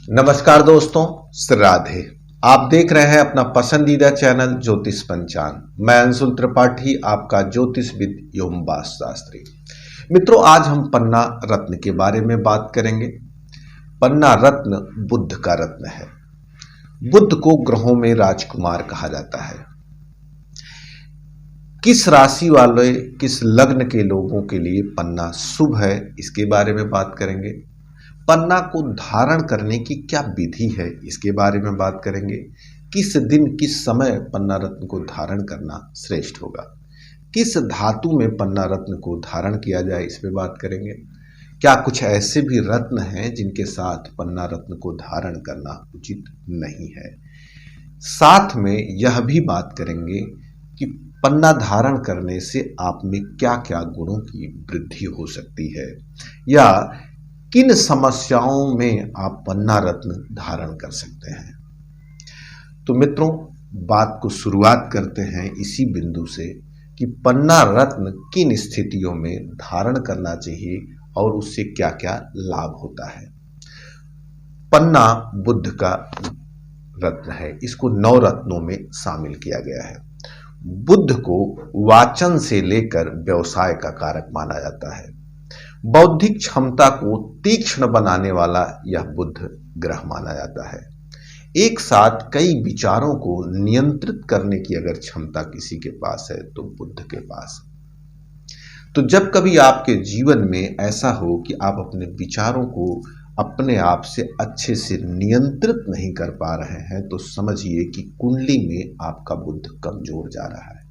नमस्कार दोस्तों, श्री राधे। आप देख रहे हैं अपना पसंदीदा चैनल ज्योतिष पंचांग। मैं अंशुल त्रिपाठी, आपका ज्योतिषविद एवं वास्तुशास्त्री। मित्रों, आज हम पन्ना रत्न के बारे में बात करेंगे। पन्ना रत्न बुध का रत्न है। बुध को ग्रहों में राजकुमार कहा जाता है। किस राशि वाले, किस लग्न के लोगों के लिए पन्ना शुभ है, इसके बारे में बात करेंगे। पन्ना को धारण करने की क्या विधि है, इसके बारे में बात करेंगे। किस दिन किस समय पन्ना रत्न को धारण करना श्रेष्ठ होगा, किस धातु में पन्ना रत्न को धारण किया जाए, इस पे बात करेंगे। क्या कुछ ऐसे भी रत्न हैं जिनके साथ पन्ना रत्न को धारण करना उचित नहीं है। साथ में यह भी बात करेंगे कि पन्ना धारण करने से आप में क्या क्या गुणों की वृद्धि हो सकती है, या किन समस्याओं में आप पन्ना रत्न धारण कर सकते हैं। तो मित्रों, बात को शुरुआत करते हैं इसी बिंदु से कि पन्ना रत्न किन स्थितियों में धारण करना चाहिए और उससे क्या क्या लाभ होता है। पन्ना बुध का रत्न है, इसको 9 रत्नों में शामिल किया गया है। बुध को वाचन से लेकर व्यवसाय का कारक माना जाता है। बौद्धिक क्षमता को तीक्ष्ण बनाने वाला यह बुध ग्रह माना जाता है। एक साथ कई विचारों को नियंत्रित करने की अगर क्षमता किसी के पास है तो बुध के पास। तो जब कभी आपके जीवन में ऐसा हो कि आप अपने विचारों को अपने आप से अच्छे से नियंत्रित नहीं कर पा रहे हैं, तो समझिए कि कुंडली में आपका बुध कमजोर जा रहा है।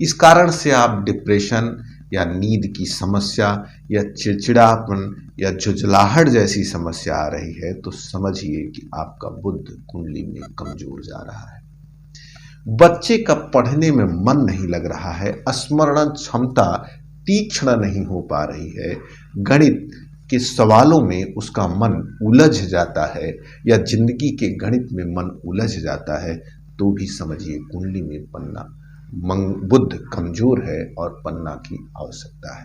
इस कारण से आप डिप्रेशन या नींद की समस्या या चिड़चिड़ापन या झुंझलाहट जैसी समस्या आ रही है, तो समझिए कि आपका बुध कुंडली में कमजोर जा रहा है। बच्चे का पढ़ने में मन नहीं लग रहा है, स्मरण क्षमता तीक्ष्ण नहीं हो पा रही है, गणित के सवालों में उसका मन उलझ जाता है, या जिंदगी के गणित में मन उलझ जाता है, तो भी समझिए कुंडली में पन्ना बुध कमजोर है और पन्ना की आवश्यकता है।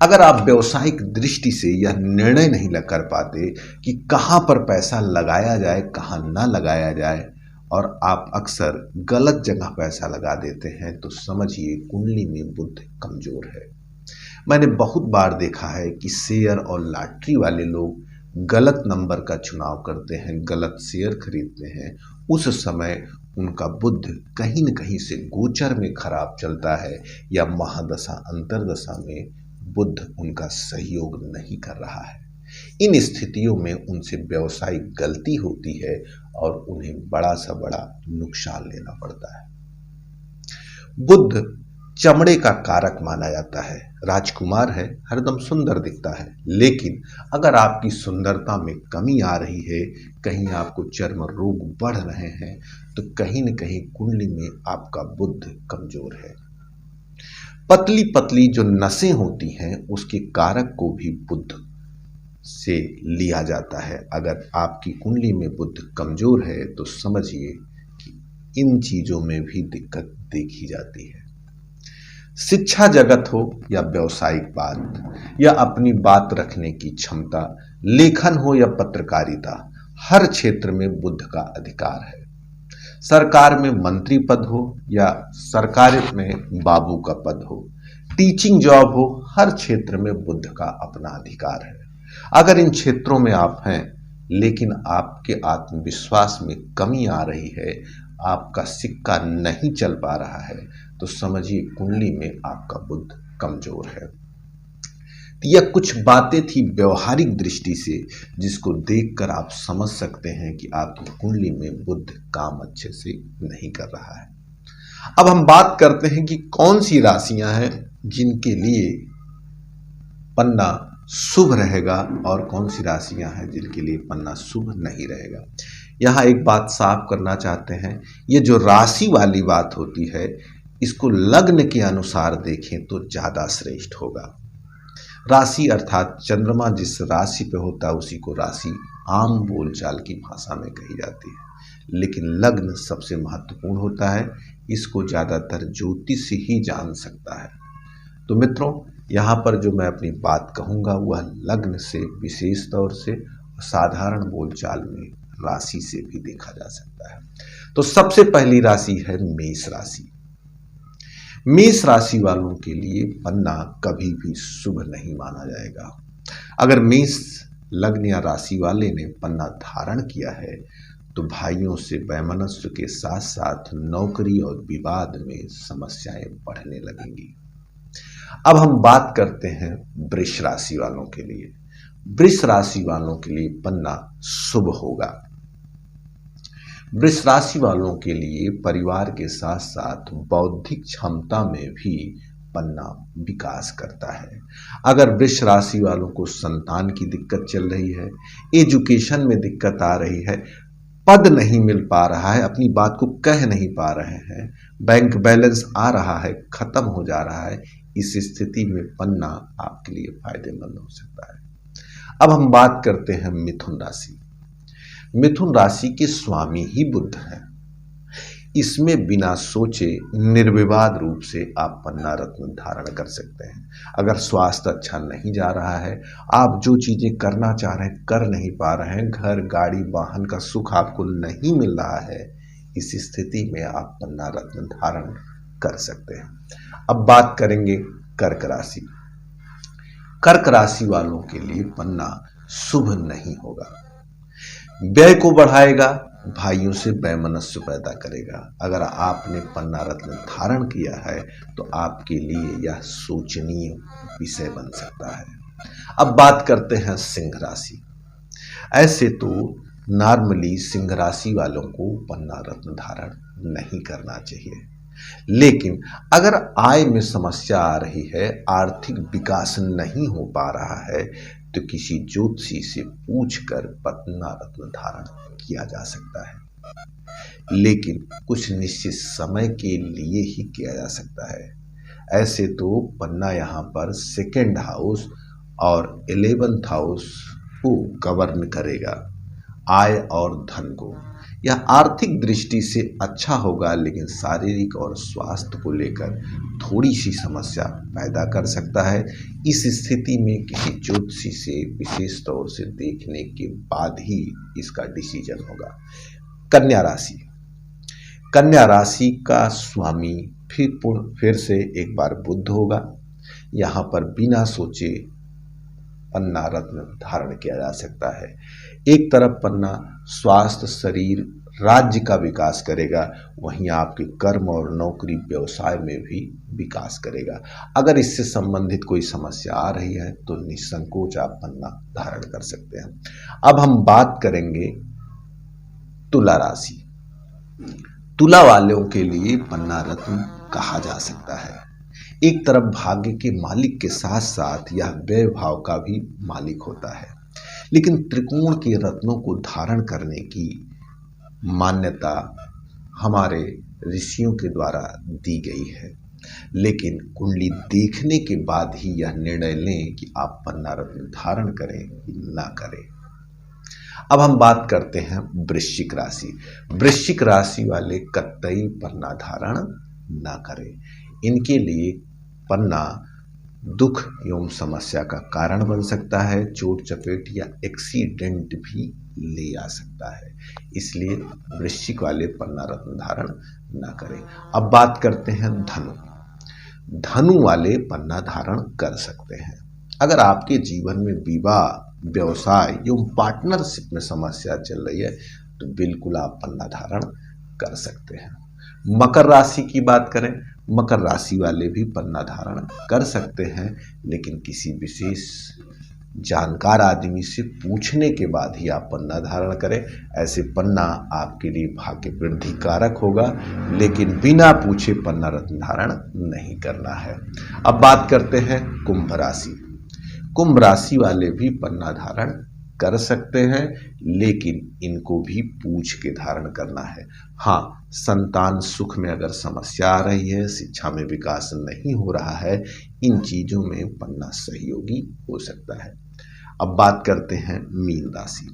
अगर आप व्यवसायिक दृष्टि से यह निर्णय नहीं कर पाते कि कहां पर पैसा लगाया जाए, कहां ना लगाया जाए, और आप अक्सर गलत जगह पैसा लगा देते हैं, तो समझिए कुंडली में बुध कमजोर है। मैंने बहुत बार देखा है कि शेयर और लॉटरी वाले लोग गलत नंबर का चुनाव करते हैं, गलत शेयर खरीदते हैं। उस समय उनका बुध कहीं न कहीं से गोचर में खराब चलता है, या महादशा अंतरदशा में बुध उनका सहयोग नहीं कर रहा है। इन स्थितियों में उनसे व्यावसायिक गलती होती है और उन्हें बड़ा सा बड़ा नुकसान लेना पड़ता है। बुध चमड़े का कारक माना जाता है। राजकुमार है, हरदम सुंदर दिखता है, लेकिन अगर आपकी सुंदरता में कमी आ रही है, कहीं आपको चर्म रोग बढ़ रहे हैं, तो कहीं न कहीं कुंडली में आपका बुध कमजोर है। पतली पतली जो नसें होती हैं, उसके कारक को भी बुध से लिया जाता है। अगर आपकी कुंडली में बुध कमजोर है, तो समझिए कि इन चीजों में भी दिक्कत देखी जाती है। शिक्षा जगत हो या व्यवसायिक बात, या अपनी बात रखने की क्षमता, लेखन हो या पत्रकारिता, हर क्षेत्र में बुध का अधिकार है। सरकार में मंत्री पद हो या सरकार में बाबू का पद हो, टीचिंग जॉब हो, हर क्षेत्र में बुध का अपना अधिकार है। अगर इन क्षेत्रों में आप हैं, लेकिन आपके आत्मविश्वास में कमी आ रही है, आपका सिक्का नहीं चल पा रहा है, तो समझिए कुंडली में आपका बुध कमजोर है। यह कुछ बातें थी व्यवहारिक दृष्टि से, जिसको देखकर आप समझ सकते हैं कि आपकी कुंडली में बुध काम अच्छे से नहीं कर रहा है। अब हम बात करते हैं कि कौन सी राशियां हैं जिनके लिए पन्ना शुभ रहेगा और कौन सी राशियां हैं जिनके लिए पन्ना शुभ नहीं रहेगा। यहाँ एक बात साफ करना चाहते हैं, ये जो राशि वाली बात होती है, इसको लग्न के अनुसार देखें तो ज़्यादा श्रेष्ठ होगा। राशि अर्थात चंद्रमा जिस राशि पे होता है उसी को राशि आम बोलचाल की भाषा में कही जाती है, लेकिन लग्न सबसे महत्वपूर्ण होता है। इसको ज़्यादातर ज्योतिष ही जान सकता है। तो मित्रों, यहाँ पर जो मैं अपनी बात कहूँगा वह लग्न से विशेष तौर से साधारण बोलचाल में राशि से भी देखा जा सकता है। तो सबसे पहली राशि है मेष राशि। मेष राशि वालों के लिए पन्ना कभी भी शुभ नहीं माना जाएगा। अगर मेष लग्न या राशि वाले ने पन्ना धारण किया है तो भाइयों से वैमनस्य के साथ साथ नौकरी और विवाद में समस्याएं बढ़ने लगेंगी। अब हम बात करते हैं वृष राशि वालों के लिए। वृष राशि वालों के लिए पन्ना शुभ होगा। वृष राशि वालों के लिए परिवार के साथ साथ बौद्धिक क्षमता में भी पन्ना विकास करता है। अगर वृष राशि वालों को संतान की दिक्कत चल रही है, एजुकेशन में दिक्कत आ रही है, पद नहीं मिल पा रहा है, अपनी बात को कह नहीं पा रहे हैं, बैंक बैलेंस आ रहा है, खत्म हो जा रहा है, इस स्थिति में पन्ना आपके लिए फायदेमंद हो सकता है। अब हम बात करते हैं मिथुन राशि। मिथुन राशि के स्वामी ही बुध है। इसमें बिना सोचे निर्विवाद रूप से आप पन्ना रत्न धारण कर सकते हैं। अगर स्वास्थ्य अच्छा नहीं जा रहा है, आप जो चीजें करना चाह रहे हैं कर नहीं पा रहे हैं, घर गाड़ी वाहन का सुख आपको नहीं मिल रहा है, इस स्थिति में आप पन्ना रत्न धारण कर सकते हैं। अब बात करेंगे कर्क राशि। कर्क राशि वालों के लिए पन्ना शुभ नहीं होगा। व्यय को बढ़ाएगा, भाइयों से वैमनस्य पैदा करेगा। अगर आपने पन्ना रत्न धारण किया है तो आपके लिए यह सोचनीय विषय बन सकता है। अब बात करते हैं सिंह राशि। ऐसे तो नॉर्मली सिंह राशि वालों को पन्ना रत्न धारण नहीं करना चाहिए, लेकिन अगर आय में समस्या आ रही है, आर्थिक विकास नहीं हो पा रहा है, तो किसी ज्योतिषी से पूछकर पन्ना रत्न धारण किया जा सकता है, लेकिन कुछ निश्चित समय के लिए ही किया जा सकता है। ऐसे तो पन्ना यहाँ पर सेकेंड हाउस और 11th हाउस को गवर्न करेगा, आय और धन को। यह आर्थिक दृष्टि से अच्छा होगा, लेकिन शारीरिक और स्वास्थ्य को लेकर थोड़ी सी समस्या पैदा कर सकता है। इस स्थिति में किसी ज्योतिषी से विशेष तौर से देखने के बाद ही इसका डिसीजन होगा। कन्या राशि। कन्या राशि का स्वामी फिर से एक बार बुध होगा। यहाँ पर बिना सोचे पन्ना रत्न धारण किया जा सकता है। एक तरफ पन्ना स्वास्थ्य, शरीर, राज्य का विकास करेगा, वहीं आपके कर्म और नौकरी व्यवसाय में भी विकास करेगा। अगर इससे संबंधित कोई समस्या आ रही है तो निसंकोच आप पन्ना धारण कर सकते हैं। अब हम बात करेंगे तुला राशि। तुला वालों के लिए पन्ना रत्न कहा जा सकता है। एक तरफ भाग्य के मालिक के साथ साथ यह व्यय भाव का भी मालिक होता है, लेकिन त्रिकोण के रत्नों को धारण करने की मान्यता हमारे ऋषियों के द्वारा दी गई है, लेकिन कुंडली देखने के बाद ही यह निर्णय लें कि आप पन्ना रत्न धारण करें कि ना करें। अब हम बात करते हैं वृश्चिक राशि। वृश्चिक राशि वाले कतई पन्ना धारण ना करें। इनके लिए पन्ना दुख एवं समस्या का कारण बन सकता है, चोट चपेट या एक्सीडेंट भी ले आ सकता है, इसलिए वृश्चिक वाले पन्ना रत्न धारण ना करें। अब बात करते हैं धनु। धनु वाले पन्ना धारण कर सकते हैं। अगर आपके जीवन में विवाह, व्यवसाय एवं पार्टनरशिप में समस्या चल रही है तो बिल्कुल आप पन्ना धारण कर सकते हैं। मकर राशि की बात करें, मकर राशि वाले भी पन्ना धारण कर सकते हैं, लेकिन किसी विशेष जानकार आदमी से पूछने के बाद ही आप पन्ना धारण करें। ऐसे पन्ना आपके लिए भाग्य वृद्धि कारक होगा, लेकिन बिना पूछे पन्ना रत्न धारण नहीं करना है। अब बात करते हैं कुंभ राशि। कुंभ राशि वाले भी पन्ना धारण कर सकते हैं, लेकिन इनको भी पूछ के धारण करना है। हाँ, संतान सुख में अगर समस्या आ रही है, शिक्षा में विकास नहीं हो रहा है, इन चीजों में पन्ना सहयोगी हो सकता है। अब बात करते हैं मीन राशि।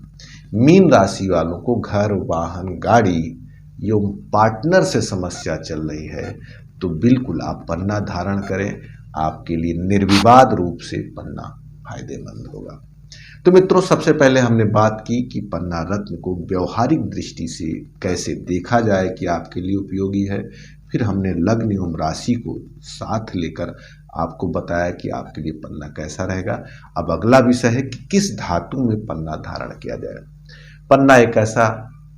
मीन राशि वालों को घर, वाहन, गाड़ी एवं पार्टनर से समस्या चल रही है तो बिल्कुल आप पन्ना धारण करें, आपके लिए निर्विवाद रूप से पन्ना फायदेमंद होगा। तो मित्रों, सबसे पहले हमने बात की कि पन्ना रत्न को व्यवहारिक दृष्टि से कैसे देखा जाए कि आपके लिए उपयोगी है। फिर हमने लग्न एवं राशि को साथ लेकर आपको बताया कि आपके लिए पन्ना कैसा रहेगा। अब अगला विषय है कि किस धातु में पन्ना धारण किया जाए। पन्ना एक ऐसा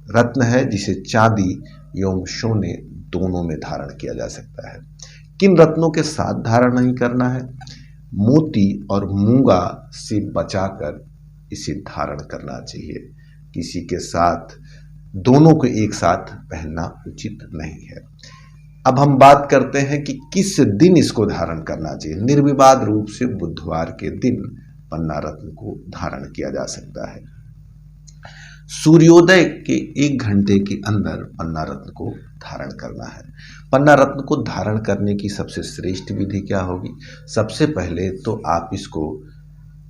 रत्न है जिसे चांदी एवं सोने दोनों में धारण किया जा सकता है। किन रत्नों के साथ धारण नहीं करना है? मोती और मूंगा से बचाकर इसे धारण करना चाहिए। किसी के साथ दोनों को एक साथ पहनना उचित नहीं है। अब हम बात करते हैं कि किस दिन इसको धारण करना चाहिए। निर्विवाद रूप से बुधवार के दिन पन्ना रत्न को धारण किया जा सकता है। सूर्योदय के 1 घंटे के अंदर पन्ना रत्न को धारण करना है। पन्ना रत्न को धारण करने की सबसे श्रेष्ठ विधि क्या होगी? सबसे पहले तो आप इसको,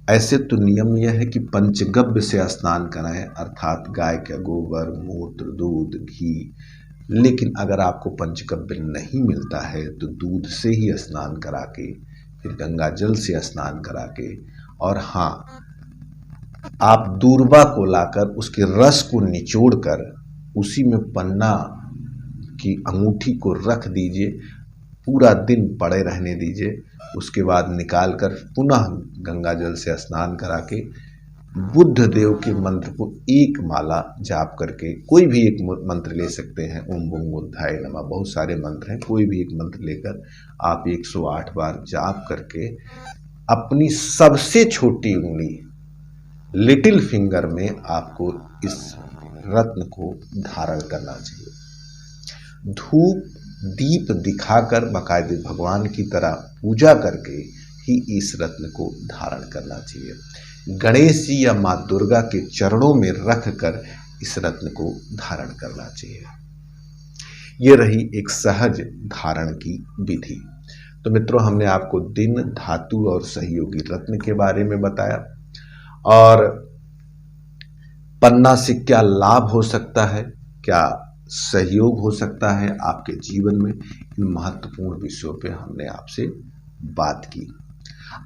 ऐसे तो नियम यह है कि पंचगव्य से स्नान कराएं, अर्थात गाय का गोबर, मूत्र, दूध, घी। लेकिन अगर आपको पंचगव्य नहीं मिलता है तो दूध से ही स्नान करा के, फिर गंगा जल से स्नान करा के, और हाँ, आप दूर्वा को लाकर उसके रस को निचोड़कर उसी में पन्ना की अंगूठी को रख दीजिए, पूरा दिन पड़े रहने दीजिए। उसके बाद निकाल कर पुनः गंगा जल से स्नान करा के बुद्ध देव के मंत्र को एक माला जाप करके, कोई भी एक मंत्र ले सकते हैं, ओम बम बुद्धाय नमः, बहुत सारे मंत्र हैं, कोई भी एक मंत्र लेकर आप 108 बार जाप करके अपनी सबसे छोटी उंगली लिटिल फिंगर में आपको इस रत्न को धारण करना चाहिए। धूप दीप दिखाकर बाकायदे भगवान की तरह पूजा करके ही इस रत्न को धारण करना चाहिए। गणेश जी या माँ दुर्गा के चरणों में रख कर इस रत्न को धारण करना चाहिए। ये रही एक सहज धारण की विधि। तो मित्रों, हमने आपको दिन, धातु और सहयोगी रत्न के बारे में बताया, और पन्ना से क्या लाभ हो सकता है, क्या सहयोग हो सकता है आपके जीवन में, इन महत्वपूर्ण विषयों पे हमने आपसे बात की।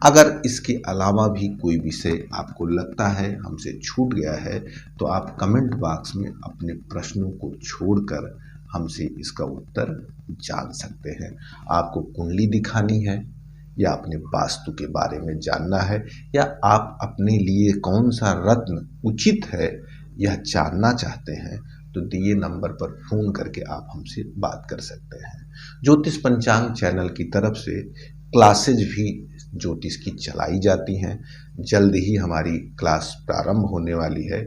अगर इसके अलावा भी कोई विषय आपको लगता है हमसे छूट गया है तो आप कमेंट बॉक्स में अपने प्रश्नों को छोड़कर हमसे इसका उत्तर जान सकते हैं। आपको कुंडली दिखानी है, या अपने वास्तु के बारे में जानना है, या आप अपने लिए कौन सा रत्न उचित है यह जानना चाहते हैं, तो दिए नंबर पर फ़ोन करके आप हमसे बात कर सकते हैं। ज्योतिष पंचांग चैनल की तरफ से क्लासेज भी ज्योतिष की चलाई जाती हैं। जल्द ही हमारी क्लास प्रारंभ होने वाली है,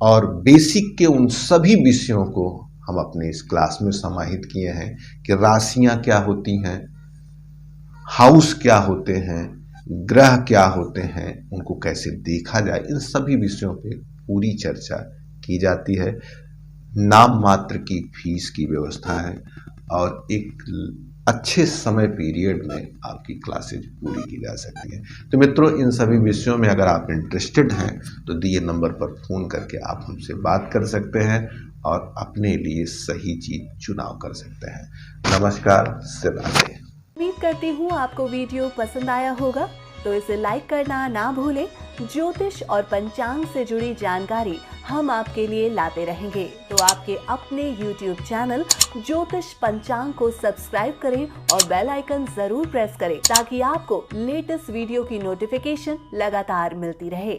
और बेसिक के उन सभी विषयों को हम अपने इस क्लास में समाहित किए हैं कि राशियां क्या होती हैं, हाउस क्या होते हैं, ग्रह क्या होते हैं, उनको कैसे देखा जाए, इन सभी विषयों पे पूरी चर्चा की जाती है। नाम मात्र की फीस की व्यवस्था है, और एक अच्छे समय पीरियड में आपकी क्लासेज पूरी की जा सकती है। तो मित्रों, इन सभी विषयों में अगर आप इंटरेस्टेड हैं तो दिए नंबर पर फ़ोन करके आप हमसे बात कर सकते हैं और अपने लिए सही चीज़ चुनाव कर सकते हैं। नमस्कार, राधे। उम्मीद करती हूँ आपको वीडियो पसंद आया होगा, तो इसे लाइक करना ना भूलें। ज्योतिष और पंचांग से जुड़ी जानकारी हम आपके लिए लाते रहेंगे, तो आपके अपने YouTube चैनल ज्योतिष पंचांग को सब्सक्राइब करें और बेल आइकन जरूर प्रेस करें, ताकि आपको लेटेस्ट वीडियो की नोटिफिकेशन लगातार मिलती रहे।